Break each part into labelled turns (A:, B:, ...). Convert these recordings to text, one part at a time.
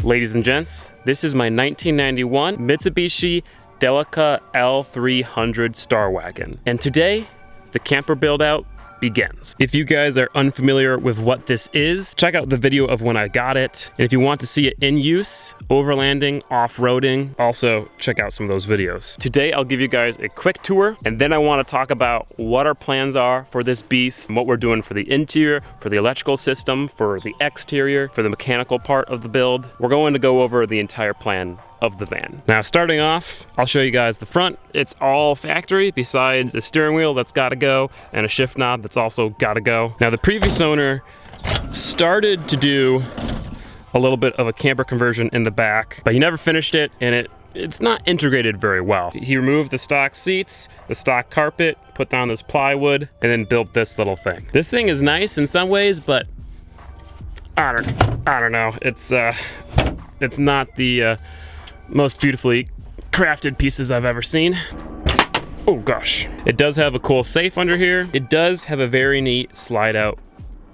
A: Ladies and gents, this is my 1991 Mitsubishi Delica L300 Star Wagon. And today, the camper build out begins. If you guys are unfamiliar with what this is, check out the video of when I got it. And if you want to see it in use, overlanding, off-roading, also check out some of those videos. Today, I'll give you guys a quick tour, and then I want to talk about what our plans are for this beast, and what we're doing for the interior, for the electrical system, for the exterior, for the mechanical part of the build. We're going to go over the entire plan of the van. Now, starting off, I'll show you guys the front. It's all factory besides a steering wheel that's gotta go and a shift knob that's also gotta go. Now, the previous owner started to do a little bit of a camper conversion in the back, but he never finished it, and it's not integrated very well. He removed the stock seats, the stock carpet, put down this plywood, and then built this little thing. This thing is nice in some ways, but I don't know. It's not the most beautifully crafted pieces I've ever seen. Oh gosh. It does have a cool safe under here. It does have a very neat slide out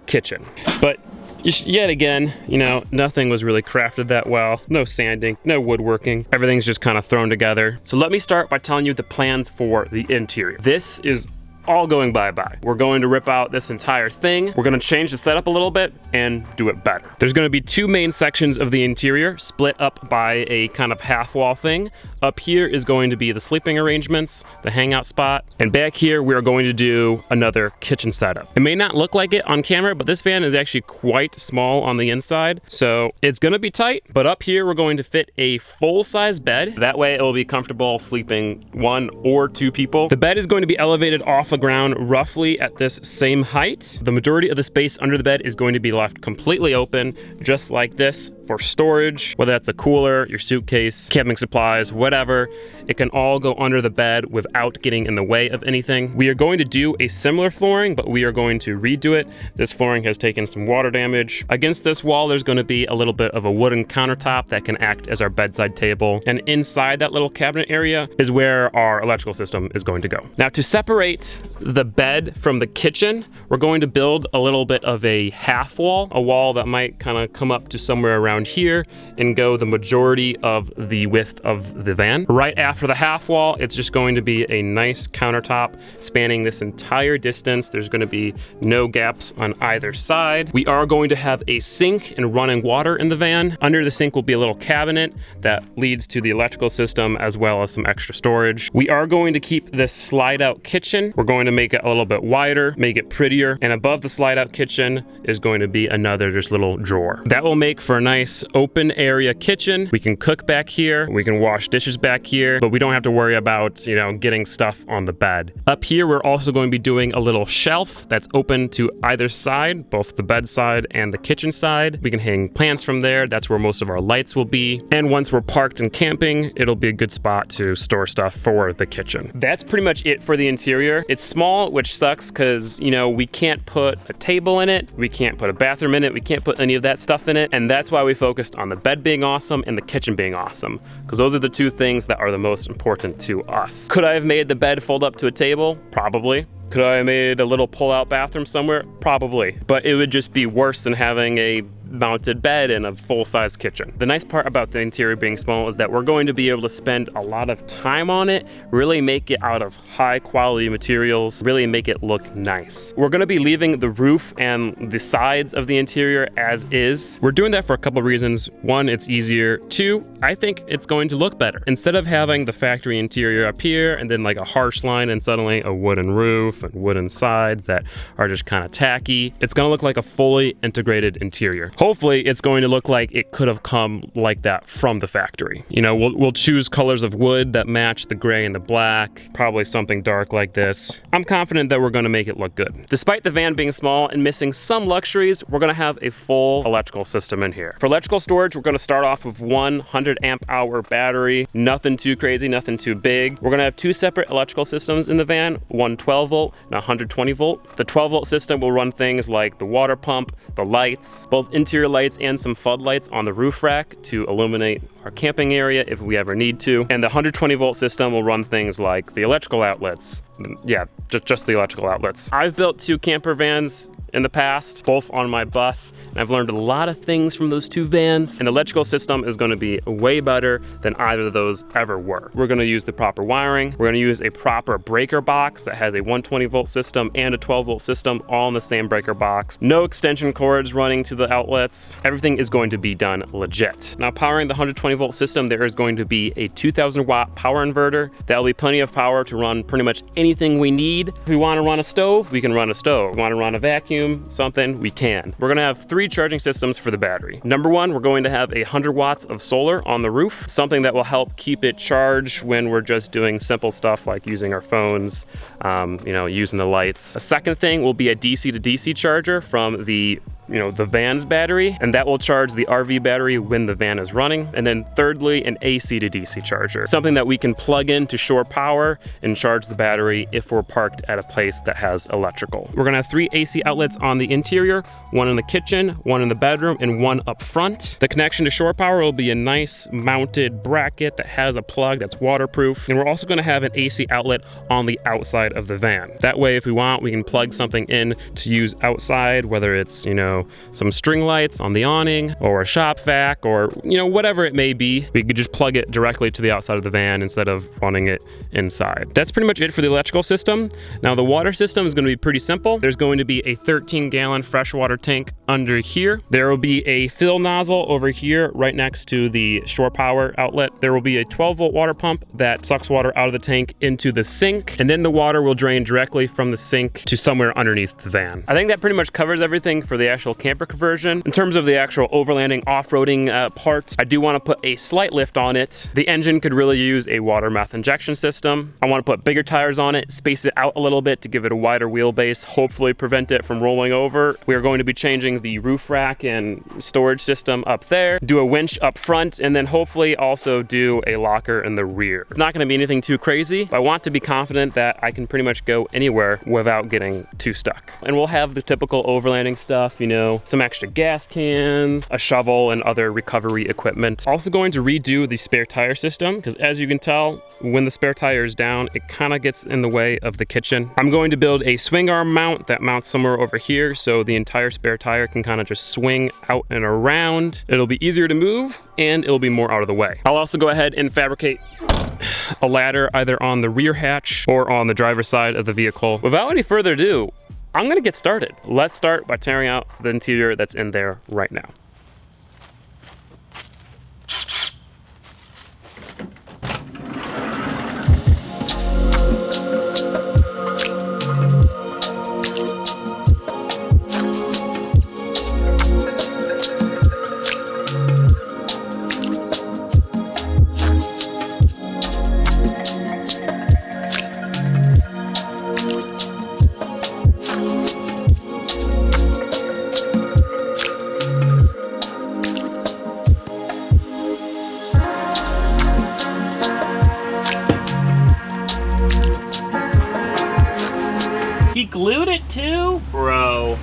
A: kitchen. But yet again, you know, nothing was really crafted that well. No sanding, no woodworking. Everything's just kind of thrown together. So let me start by telling you the plans for the interior. This is all going bye-bye. We're going to rip out this entire thing. We're gonna change the setup a little bit and do it better. There's gonna be two main sections of the interior split up by a kind of half wall thing. Up here is going to be the sleeping arrangements, the hangout spot, and back here we are going to do another kitchen setup. It may not look like it on camera, but this van is actually quite small on the inside, so it's gonna be tight, but up here we're going to fit a full-size bed. That way it will be comfortable sleeping one or two people. The bed is going to be elevated off the ground roughly at this same height. The majority of the space under the bed is going to be left completely open, just like this, for storage, whether that's a cooler, your suitcase, camping supplies, whatever. It can all go under the bed without getting in the way of anything. We are going to do a similar flooring, but we are going to redo it. This flooring has taken some water damage. Against this wall, there's going to be a little bit of a wooden countertop that can act as our bedside table. And inside that little cabinet area is where our electrical system is going to go. Now, to separate the bed from the kitchen, we're going to build a little bit of a half wall, a wall that might kind of come up to somewhere around here and go the majority of the width of the van. Right after the half wall, it's just going to be a nice countertop spanning this entire distance. There's going to be no gaps on either side. We are going to have a sink and running water in the van. Under the sink will be a little cabinet that leads to the electrical system as well as some extra storage. We are going to keep this slide out kitchen. We're going to make it a little bit wider, make it prettier, and above the slide out kitchen is going to be another just little drawer. That will make for a nice open area kitchen. We can cook back here, we can wash dishes back here, but we don't have to worry about, you know, getting stuff on the bed. Up here, we're also going to be doing a little shelf that's open to either side, both the bed side and the kitchen side. We can hang plants from there. That's where most of our lights will be. And once we're parked and camping, it'll be a good spot to store stuff for the kitchen. That's pretty much it for the interior. It's small, which sucks because, you know, we can't put a table in it, we can't put a bathroom in it, we can't put any of that stuff in it, and that's why we focused on the bed being awesome and the kitchen being awesome, because those are the two things that are the most important to us. Could I have made the bed fold up to a table? Probably. Could I have made a little pull-out bathroom somewhere? Probably. But it would just be worse than having a mounted bed in a full-size kitchen. The nice part about the interior being small is that we're going to be able to spend a lot of time on it, really make it out of high quality materials, really make it look nice. We're going to be leaving the roof and the sides of the interior as is. We're doing that for a couple of reasons. One, it's easier. Two, I think it's going to look better. Instead of having the factory interior up here and then like a harsh line and suddenly a wooden roof and wooden sides that are just kind of tacky, it's going to look like a fully integrated interior. Hopefully it's going to look like it could have come like that from the factory. You know, we'll choose colors of wood that match the gray and the black, probably something dark like this. I'm confident that we're going to make it look good. Despite the van being small and missing some luxuries, we're going to have a full electrical system in here. For electrical storage, we're going to start off with 100 amp hour battery. Nothing too crazy, nothing too big. We're going to have two separate electrical systems in the van, one 12 volt and 120 volt. The 12 volt system will run things like the water pump, the lights, both interior lights and some floodlights on the roof rack to illuminate our camping area if we ever need to. And the 120 volt system will run things like the electrical outlets. Yeah, just the electrical outlets. I've built two camper vans in the past, both on my bus, and I've learned a lot of things from those two vans. An electrical system is going to be way better than either of those ever were. We're going to use the proper wiring. We're going to use a proper breaker box that has a 120 volt system and a 12 volt system all in the same breaker box. No extension cords running to the outlets. Everything is going to be done legit. Now, powering the 120 volt system, there is going to be a 2000 watt power inverter. That'll be plenty of power to run pretty much anything we need. If we want to run a stove, we can run a stove. If we want to run a vacuum, something, we can. We're gonna have 3 charging systems for the battery. Number 1, we're going to have 100 watts of solar on the roof, something that will help keep it charged when we're just doing simple stuff like using our phones, using the lights. A second thing will be a DC to DC charger from the van's battery, and that will charge the RV battery when the van is running. And then thirdly, an AC to DC charger, something that we can plug in to shore power and charge the battery if we're parked at a place that has electrical. We're gonna have 3 AC outlets on the interior, 1 in the kitchen, 1 in the bedroom, and 1 up front. The connection to shore power will be a nice mounted bracket that has a plug that's waterproof. And we're also gonna have an AC outlet on the outside of the van. That way, if we want, we can plug something in to use outside, whether it's, some string lights on the awning or a shop vac or, whatever it may be. We could just plug it directly to the outside of the van instead of running it inside. That's pretty much it for the electrical system. Now, the water system is going to be pretty simple. There's going to be a 13-gallon freshwater tank under here. There will be a fill nozzle over here right next to the shore power outlet. There will be a 12-volt water pump that sucks water out of the tank into the sink, and then the water will drain directly from the sink to somewhere underneath the van. I think that pretty much covers everything for the actual camper conversion. In terms of the actual overlanding off-roading parts, I do want to put a slight lift on it. The engine could really use a water meth injection system. I want to put bigger tires on it, space it out a little bit to give it a wider wheelbase, hopefully prevent it from rolling over. We are going to be changing the roof rack and storage system up there, do a winch up front, and then hopefully also do a locker in the rear. It's not going to be anything too crazy, but I want to be confident that I can pretty much go anywhere without getting too stuck. And we'll have the typical overlanding stuff, some extra gas cans, a shovel, and other recovery equipment. Also going to redo the spare tire system, because as you can tell, when the spare tire is down, it kind of gets in the way of the kitchen. I'm going to build a swing arm mount that mounts somewhere over here so the entire spare tire can kind of just swing out and around. It'll be easier to move and it'll be more out of the way. I'll also go ahead and fabricate a ladder either on the rear hatch or on the driver's side of the vehicle. Without any further ado, I'm gonna get started. Let's start by tearing out the interior that's in there right now. He glued it too? Bro.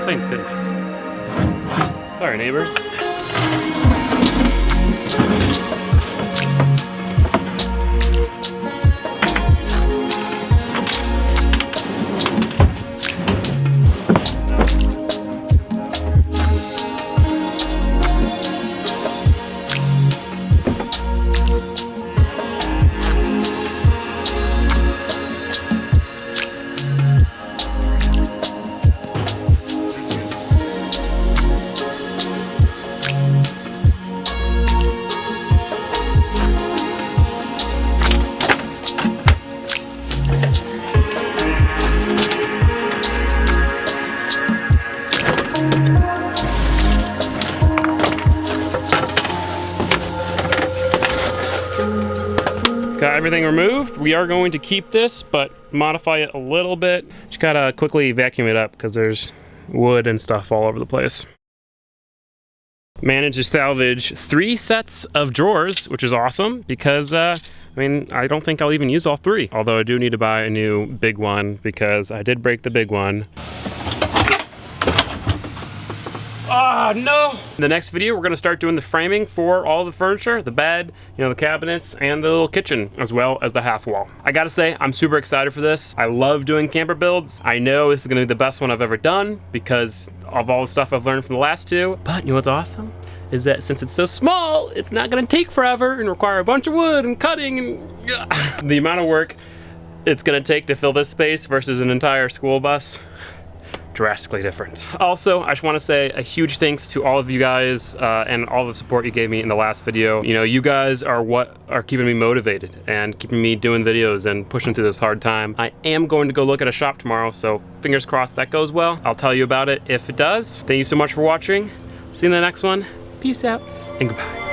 A: Thank goodness. Sorry, neighbors. everything removed. We are going to keep this, but modify it a little bit. Just gotta quickly vacuum it up because there's wood and stuff all over the place. Managed to salvage 3 sets of drawers, which is awesome because I mean, I don't think I'll even use all 3. Although I do need to buy a new big one because I did break the big one. Oh no! In the next video, we're gonna start doing the framing for all the furniture, the bed, you know, the cabinets, and the little kitchen, as well as the half wall. I gotta say, I'm super excited for this. I love doing camper builds. I know this is gonna be the best one I've ever done because of all the stuff I've learned from the last 2. But you know what's awesome? Is that since it's so small, it's not gonna take forever and require a bunch of wood and cutting and the amount of work it's gonna take to fill this space versus an entire school bus, drastically different. Also, I just want to say a huge thanks to all of you guys and all the support you gave me in the last video. You know, you guys are what are keeping me motivated and keeping me doing videos and pushing through this hard time. I am going to go look at a shop tomorrow, so fingers crossed that goes well. I'll tell you about it if it does. Thank you so much for watching. See you in the next one. Peace out and goodbye.